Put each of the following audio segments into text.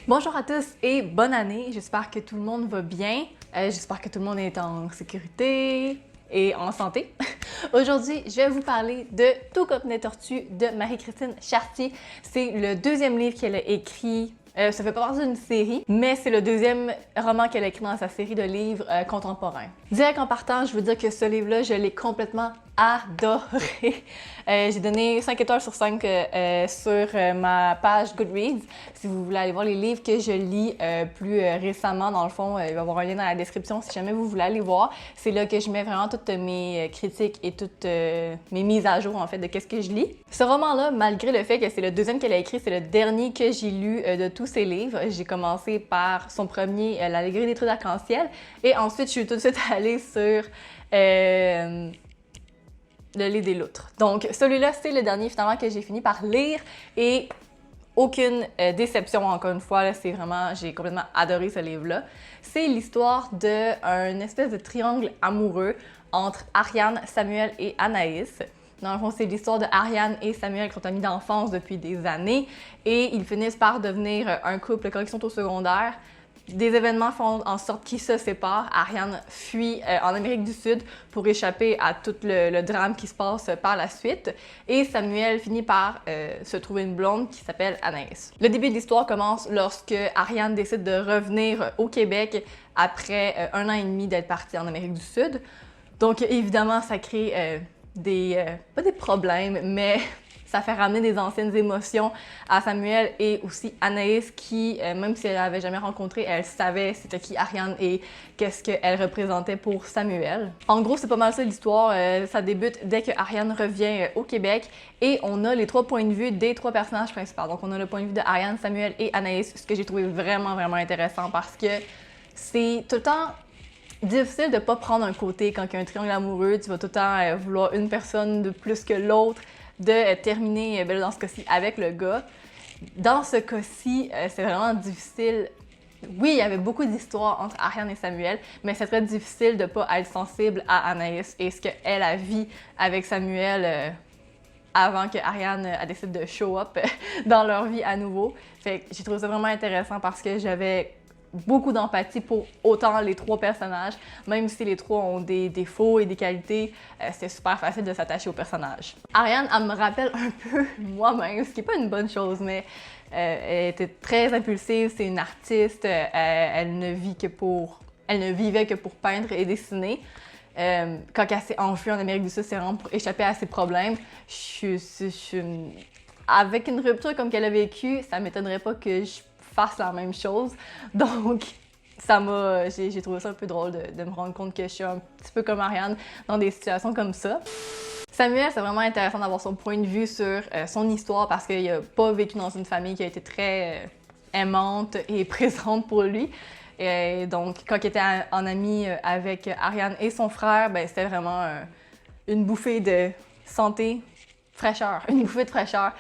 Bonjour à tous et bonne année, j'espère que tout le monde va bien, j'espère que tout le monde est en sécurité et en santé. Aujourd'hui, je vais vous parler de Tout comme des tortues de Marie-Christine Chartier. C'est le deuxième livre qu'elle a écrit. Ça fait pas partie d'une série, mais c'est le deuxième roman qu'elle a écrit dans sa série de livres contemporains. Direct en partant, je veux dire que ce livre-là, je l'ai complètement adoré. J'ai donné 5 étoiles sur 5 sur ma page Goodreads. Si vous voulez aller voir les livres que je lis plus récemment, dans le fond, il va y avoir un lien dans la description si jamais vous voulez aller voir. C'est là que je mets vraiment toutes mes critiques et toutes mes mises à jour en fait de qu'est-ce que je lis. Ce roman-là, malgré le fait que c'est le deuxième qu'elle a écrit, c'est le dernier que j'ai lu de tous ses livres. J'ai commencé par son premier, L'Allégorie des trous d'arc-en-ciel, et ensuite je suis tout de suite allée sur Le Lait des loutres. Donc, celui-là, c'est le dernier finalement que j'ai fini par lire et aucune déception encore une fois. C'est vraiment, j'ai complètement adoré ce livre-là. C'est l'histoire d'un espèce de triangle amoureux entre Ariane, Samuel et Anaïs. Dans le fond, c'est l'histoire de Ariane et Samuel qui sont amis d'enfance depuis des années et ils finissent par devenir un couple quand ils sont au secondaire. Des événements font en sorte qu'ils se séparent. Ariane fuit en Amérique du Sud pour échapper à tout le drame qui se passe par la suite. Et Samuel finit par se trouver une blonde qui s'appelle Anaïs. Le début de l'histoire commence lorsque Ariane décide de revenir au Québec après 1 an et demi d'être partie en Amérique du Sud. Donc évidemment, ça crée pas des problèmes, mais ça fait ramener des anciennes émotions à Samuel et aussi Anaïs qui, même si elle l'avait jamais rencontré, elle savait c'était qui Ariane et qu'est-ce qu'elle représentait pour Samuel. En gros, c'est pas mal ça l'histoire. Ça débute dès que Ariane revient au Québec et on a les 3 points de vue des 3 personnages principaux. Donc on a le point de vue de Ariane, Samuel et Anaïs, ce que j'ai trouvé vraiment intéressant parce que c'est tout le temps difficile de pas prendre un côté quand il y a un triangle amoureux. Tu vas tout le temps vouloir une personne de plus que l'autre, de terminer, dans ce cas-ci, avec le gars. Dans ce cas-ci, c'est vraiment difficile. Oui, il y avait beaucoup d'histoires entre Ariane et Samuel, mais c'est très difficile de ne pas être sensible à Anaïs et ce qu'elle a vécu avec Samuel avant que Ariane décide de show up dans leur vie à nouveau. Fait que j'ai trouvé ça vraiment intéressant parce que j'avais beaucoup d'empathie pour autant les 3 personnages, même si les 3 ont des défauts et des qualités, c'est super facile de s'attacher aux personnages. Ariane, elle me rappelle un peu moi-même, ce qui n'est pas une bonne chose, mais elle était très impulsive, c'est une artiste, elle ne vivait que pour peindre et dessiner. Quand elle s'est enfuie en Amérique du Sud, c'est vraiment pour échapper à ses problèmes. Avec une rupture comme qu'elle a vécue, ça m'étonnerait pas que je fasse la même chose. Donc, j'ai trouvé ça un peu drôle de me rendre compte que je suis un petit peu comme Ariane dans des situations comme ça. Samuel, c'est vraiment intéressant d'avoir son point de vue sur son histoire parce qu'il n'a pas vécu dans une famille qui a été très aimante et présente pour lui. Et donc, quand il était en ami avec Ariane et son frère, ben, c'était vraiment une bouffée de santé, fraîcheur, une bouffée de fraîcheur.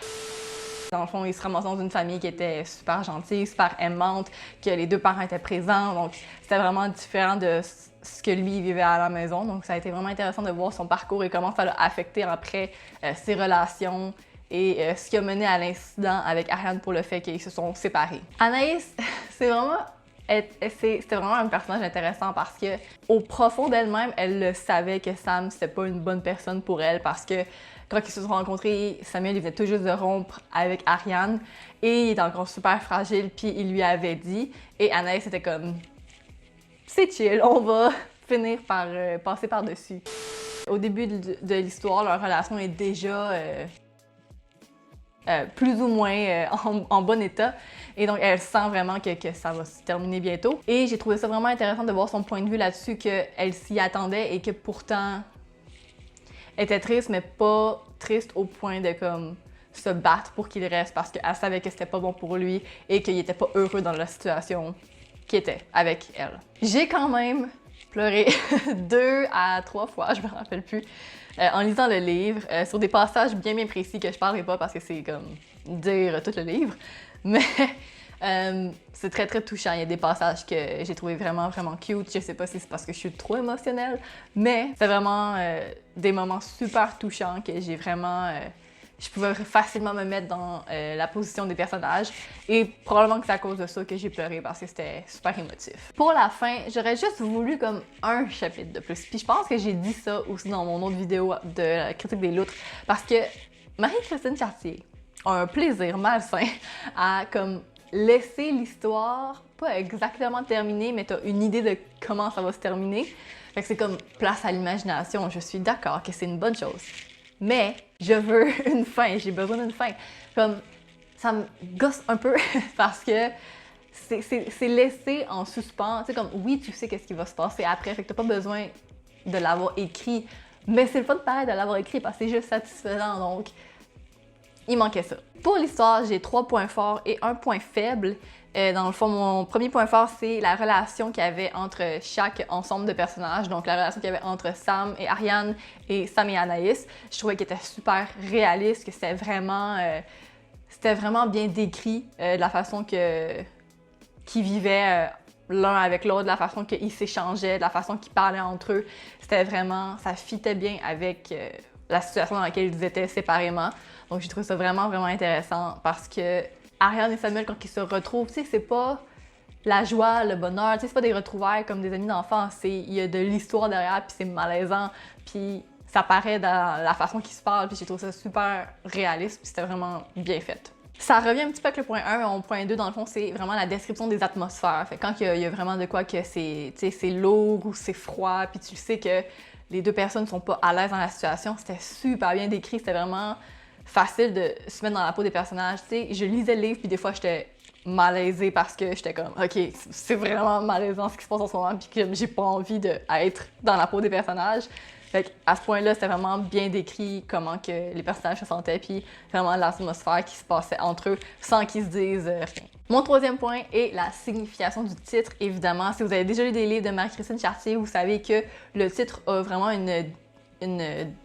Dans le fond, il se ramassait dans une famille qui était super gentille, super aimante, que les 2 parents étaient présents. Donc, c'était vraiment différent de ce que lui vivait à la maison. Donc, ça a été vraiment intéressant de voir son parcours et comment ça l'a affecté après ses relations et ce qui a mené à l'incident avec Ariane pour le fait qu'ils se sont séparés. Anaïs, c'était vraiment un personnage intéressant parce que au profond d'elle-même, elle le savait que Sam, c'était pas une bonne personne pour elle parce que quand ils se sont rencontrés, Samuel il venait tout juste de rompre avec Ariane et il était encore super fragile, puis il lui avait dit. Et Anaïs était comme « c'est chill, on va finir par passer par-dessus ». Au début de l'histoire, leur relation est déjà plus ou moins en bon état. Et donc, elle sent vraiment que ça va se terminer bientôt. Et j'ai trouvé ça vraiment intéressant de voir son point de vue là-dessus, qu'elle s'y attendait et que pourtant, elle était triste, mais pas triste au point de comme se battre pour qu'il reste parce qu'elle savait que c'était pas bon pour lui et qu'il était pas heureux dans la situation qu'il était avec elle. J'ai quand même pleuré 2 à 3 fois, je me rappelle plus, en lisant le livre, sur des passages bien précis que je parlerai pas parce que c'est comme dire tout le livre, mais c'est très touchant. Il y a des passages que j'ai trouvé vraiment cute. Je sais pas si c'est parce que je suis trop émotionnelle, mais c'est vraiment des moments super touchants que j'ai vraiment je pouvais facilement me mettre dans la position des personnages. Et probablement que c'est à cause de ça que j'ai pleuré parce que c'était super émotif. Pour la fin, j'aurais juste voulu comme un chapitre de plus. Puis je pense que j'ai dit ça aussi dans mon autre vidéo de la critique des loutres parce que Marie-Christine Chartier a un plaisir malsain à comme laisser l'histoire pas exactement terminée, mais t'as une idée de comment ça va se terminer. Fait que c'est comme place à l'imagination. Je suis d'accord que c'est une bonne chose. Mais je veux une fin, j'ai besoin d'une fin. Comme, ça me gosse un peu parce que c'est laissé en suspens. Tu sais, comme, oui, tu sais qu'est-ce qui va se passer après, fait que t'as pas besoin de l'avoir écrit. Mais c'est le fun de pareil de l'avoir écrit parce que c'est juste satisfaisant, donc il manquait ça. Pour l'histoire, j'ai 3 points forts et 1 point faible. Dans le fond, mon premier point fort, c'est la relation qu'il y avait entre chaque ensemble de personnages. Donc, la relation qu'il y avait entre Sam et Ariane et Sam et Anaïs. Je trouvais qu'elle était super réaliste, que c'était vraiment bien décrit de la façon qu'ils vivaient l'un avec l'autre, de la façon qu'ils s'échangeaient, de la façon qu'ils parlaient entre eux. C'était vraiment, ça fitait bien avec la situation dans laquelle ils étaient séparément. Donc, j'ai trouvé ça vraiment, vraiment intéressant parce que Ariane et Samuel, quand ils se retrouvent, tu sais, c'est pas la joie, le bonheur, tu sais, c'est pas des retrouvailles comme des amis d'enfance, il y a de l'histoire derrière, puis c'est malaisant, puis ça paraît dans la façon qu'ils se parlent, puis j'ai trouvé ça super réaliste, puis c'était vraiment bien fait. Ça revient un petit peu avec le point 1, mais mon point 2, dans le fond, c'est vraiment la description des atmosphères. Fait que quand il y a vraiment de quoi que c'est lourd ou c'est froid, puis tu sais que les deux personnes sont pas à l'aise dans la situation, c'était super bien décrit, c'était vraiment facile de se mettre dans la peau des personnages. Tu sais, je lisais le livre, puis des fois, j'étais malaisée parce que j'étais comme, OK, c'est vraiment malaisant ce qui se passe en ce moment, puis que j'ai pas envie d'être dans la peau des personnages. Fait à ce point-là, c'était vraiment bien décrit comment que les personnages se sentaient, puis vraiment l'atmosphère qui se passait entre eux sans qu'ils se disent rien. Mon troisième point est la signification du titre, évidemment. Si vous avez déjà lu des livres de Marie-Christine Chartier, vous savez que le titre a vraiment une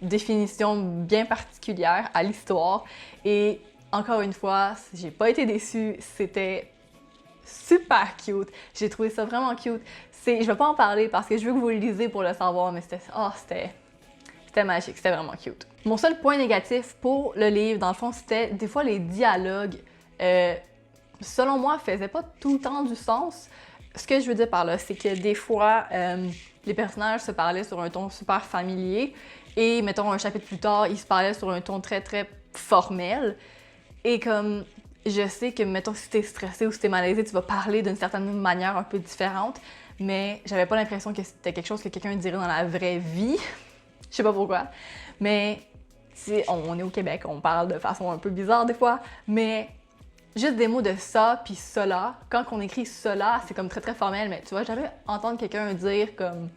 définition bien particulière à l'histoire. Et encore une fois, j'ai pas été déçue, c'était super cute. J'ai trouvé ça vraiment cute. Je vais pas en parler parce que je veux que vous le lisez pour le savoir, mais c'était magique, c'était vraiment cute. Mon seul point négatif pour le livre, dans le fond, c'était des fois les dialogues, selon moi, faisaient pas tout le temps du sens. Ce que je veux dire par là, c'est que des fois, les personnages se parlaient sur un ton super familier et, mettons, un chapitre plus tard, ils se parlaient sur un ton très, très formel. Et comme, je sais que, mettons, si t'es stressé ou si t'es malaisé, tu vas parler d'une certaine manière un peu différente, mais j'avais pas l'impression que c'était quelque chose que quelqu'un dirait dans la vraie vie. Je sais pas pourquoi, mais on est au Québec, on parle de façon un peu bizarre des fois, mais juste des mots de ça puis cela. Quand on écrit cela, c'est comme très très formel, mais tu vas jamais entendre quelqu'un dire comme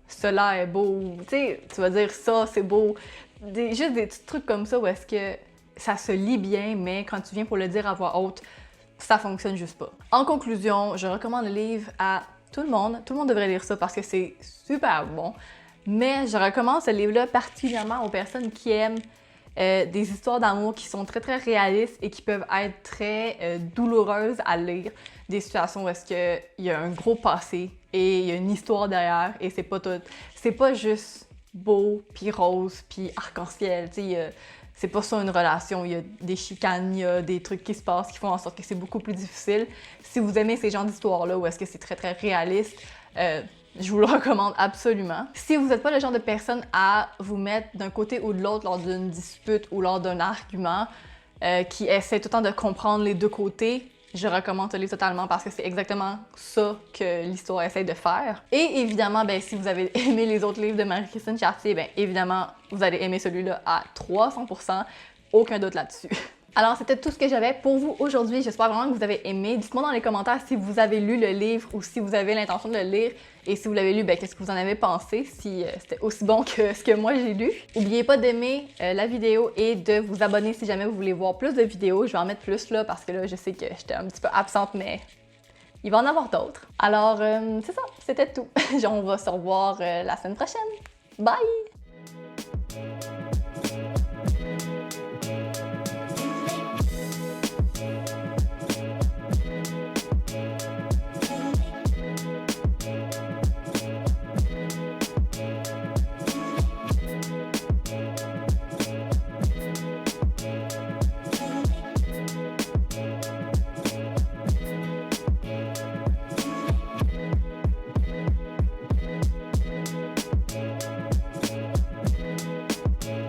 cela est beau. Tu sais, tu vas dire ça c'est beau. Juste des petits trucs comme ça où est-ce que ça se lit bien, mais quand tu viens pour le dire à voix haute, ça fonctionne juste pas. En conclusion, je recommande le livre à tout le monde. Tout le monde devrait lire ça parce que c'est super bon. Mais je recommande ce livre-là particulièrement aux personnes qui aiment des histoires d'amour qui sont très très réalistes et qui peuvent être très douloureuses à lire. Des situations où est-ce qu'il y a un gros passé et il y a une histoire derrière et c'est pas tout. C'est pas juste beau, puis rose, puis arc-en-ciel. C'est pas ça une relation. Il y a des chicanes, il y a des trucs qui se passent qui font en sorte que c'est beaucoup plus difficile. Si vous aimez ces genres d'histoires-là où est-ce que c'est très très réaliste, je vous le recommande absolument. Si vous n'êtes pas le genre de personne à vous mettre d'un côté ou de l'autre lors d'une dispute ou lors d'un argument qui essaie tout le temps de comprendre les deux côtés, je recommande ce livre totalement parce que c'est exactement ça que l'histoire essaie de faire. Et évidemment, si vous avez aimé les autres livres de Marie-Christine Chartier, évidemment, vous allez aimer celui-là à 300%. Aucun doute là-dessus. Alors, c'était tout ce que j'avais pour vous aujourd'hui. J'espère vraiment que vous avez aimé. Dites-moi dans les commentaires si vous avez lu le livre ou si vous avez l'intention de le lire. Et si vous l'avez lu, qu'est-ce que vous en avez pensé, si c'était aussi bon que ce que moi j'ai lu. N'oubliez pas d'aimer la vidéo et de vous abonner si jamais vous voulez voir plus de vidéos. Je vais en mettre plus là parce que là, je sais que j'étais un petit peu absente, mais il va en avoir d'autres. Alors, c'est ça, c'était tout. On va se revoir la semaine prochaine. Bye!